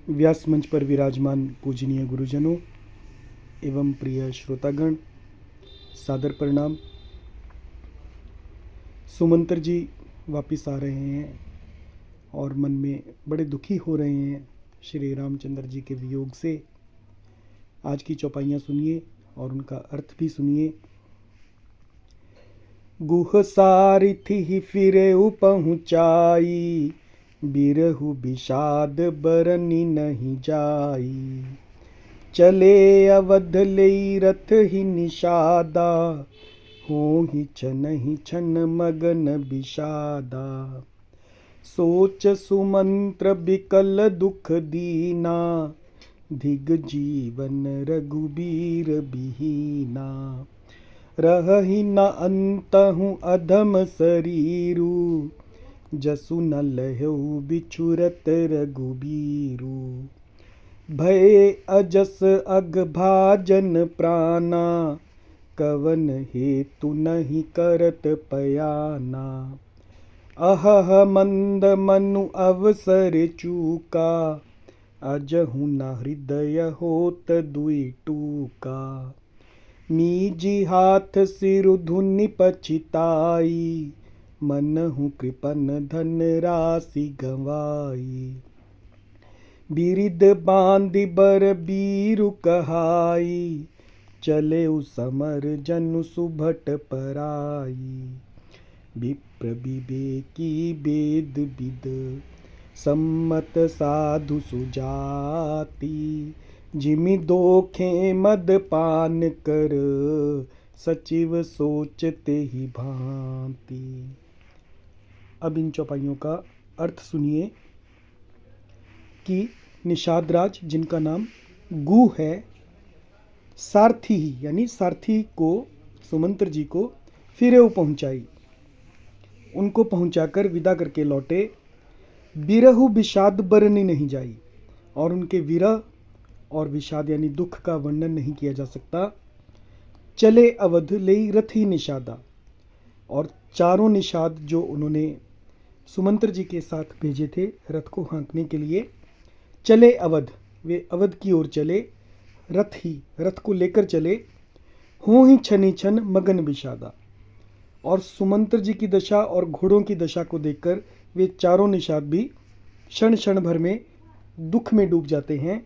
व्यास मंच पर विराजमान पूजनीय गुरुजनों एवं प्रिय श्रोतागण, सादर प्रणाम। सुमंत्र जी वापिस आ रहे हैं और मन में बड़े दुखी हो रहे हैं श्री रामचंद्र जी के वियोग से। आज की चौपाइयाँ सुनिए और उनका अर्थ भी सुनिए। गुह सारिथि फिरे पहुँचाई, बिरहु विषाद बरनी नहीं जाई। चले अवध लेई रथ ही निषादा, हो ही छन मगन विषादा। सोच सुमंत्र बिकल दुख दीना, धिग जीवन रघुबीर बिहीना। रहहि न अंतहु अधम शरीरु, जसु न लहु बिछुरत रघुबीरु। भय अजस अघ भाजन प्राणा, कवन हेतु नहीं करत पयाना। अहह मंद मनु अवसर चूका, अजहु न हृदय होत दुई टूका। मीजी हाथ सिरु धुनि पछिताई, मनहु कृपन धन राशि गंवाई। बिरिद बांधि बर बीरु कहाई, चले समर जनु सुभट पराई। विप्र विवेकी वेद विद, सम्मत साधु सुजाति। जिमि दोखे मद पान कर, सचिव सोचते ही भांति। अब इन चौपाइयों का अर्थ सुनिए कि निषादराज, जिनका नाम गु है, सारथी ही यानी सारथी को, सुमंत्र जी को फिरेऊ पहुंचाई, उनको पहुंचाकर विदा करके लौटे। बिरहु विषाद बरनी नहीं जाई, और उनके विरह और विषाद यानी दुख का वर्णन नहीं किया जा सकता। चले अवध लेई रथी निषादा, और चारों निषाद जो उन्होंने सुमंत्र जी के साथ भेजे थे रथ को हाँकने के लिए, चले अवध, वे अवध की ओर चले। रथ ही, रथ को लेकर चले। हो ही छनी छन मगन विषादा, और सुमंत्र जी की दशा और घोड़ों की दशा को देखकर वे चारों निषाद भी क्षण क्षण भर में दुख में डूब जाते हैं।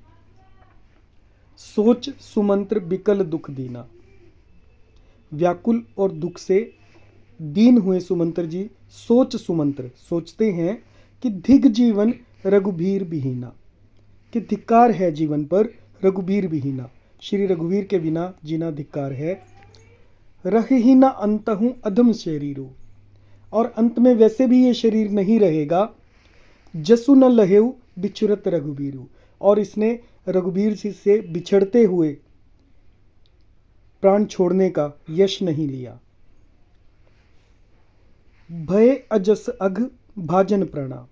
सोच सुमंत्र बिकल दुख दीना, व्याकुल और दुख से दीन हुए सुमंत्र जी सोच सुमंत्र सोचते हैं कि धिग जीवन रघुबीर बिहीना, कि धिक्कार है जीवन पर रघुबीर बिहीना, श्री रघुवीर के बिना जीना धिक्कार है। रही न अंतहु अधम शरीरु, और अंत में वैसे भी ये शरीर नहीं रहेगा। जसु न लहेउ बिछुरत रघुबीरु, और इसने रघुबीर से बिछड़ते हुए प्राण छोड़ने का यश नहीं लिया। भय अजस अघ भाजन प्राणा,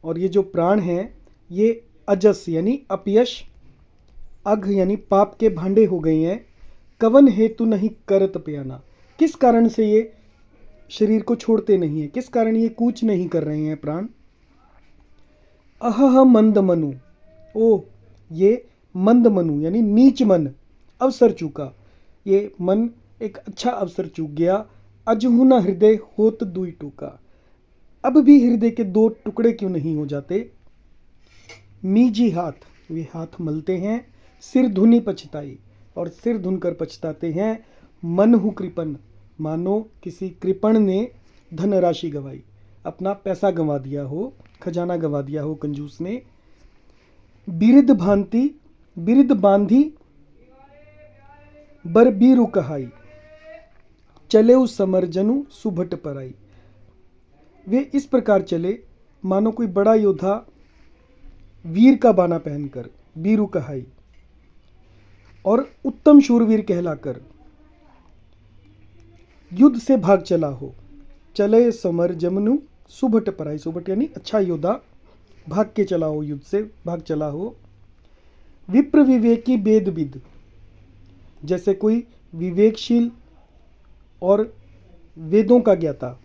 और ये जो प्राण हैं ये अजस यानी अपयश, अघ यानी पाप के भांडे हो गए हैं। कवन हेतु नहीं करत पयाना, किस कारण से ये शरीर को छोड़ते नहीं है, किस कारण ये कूच नहीं कर रहे हैं प्राण। अहह मंद मनु, ओ ये मंद मनु यानी नीच मन, अवसर चूका, ये मन एक अच्छा अवसर चूक गया। अजहु न हृदय होत दुई टूका, अब भी हृदय के दो टुकड़े क्यों नहीं हो जाते। मीजी हाथ, वे हाथ मलते हैं। सिर धुनी पछताई, और सिर धुनकर पछताते हैं। मनहु कृपन, मानो किसी कृपण ने धनराशि गंवाई, अपना पैसा गंवा दिया हो, खजाना गंवा दिया हो कंजूस ने। बिरिद भांति, बिरिद बांधी बर बीरु कहाई, चले उस समरजनु सुभट पराई। वे इस प्रकार चले मानो कोई बड़ा योद्धा वीर का बाना पहनकर, बीरु कहाई, और उत्तम शूरवीर कहलाकर युद्ध से भाग चला हो। चले समर जमनु सुभट पराई, सुभट यानी अच्छा योद्धा भाग के चला हो, युद्ध से भाग चला हो। विप्र विवेकी वेद विद, जैसे कोई विवेकशील और वेदों का ज्ञाता।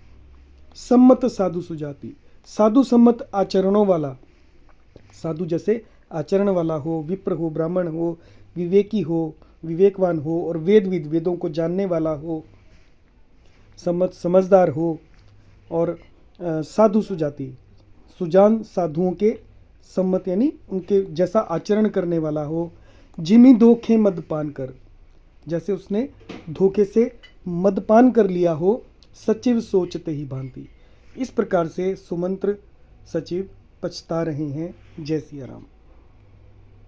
सम्मत साधु सुजाति, साधु सम्मत आचरणों वाला, साधु जैसे आचरण वाला हो, विप्र हो, ब्राह्मण हो, विवेकी हो, विवेकवान हो और वेदविद, वेदों को जानने वाला हो, समझदार हो और साधु सुजाति, सुजान साधुओं के सम्मत यानी उनके जैसा आचरण करने वाला हो। जिमी धोखे मदपान कर, जैसे उसने धोखे से मदपान कर लिया हो, सचिव सोचते ही भांति। इस प्रकार से सुमंत्र सचिव पछता रहे हैं। जय सिया राम।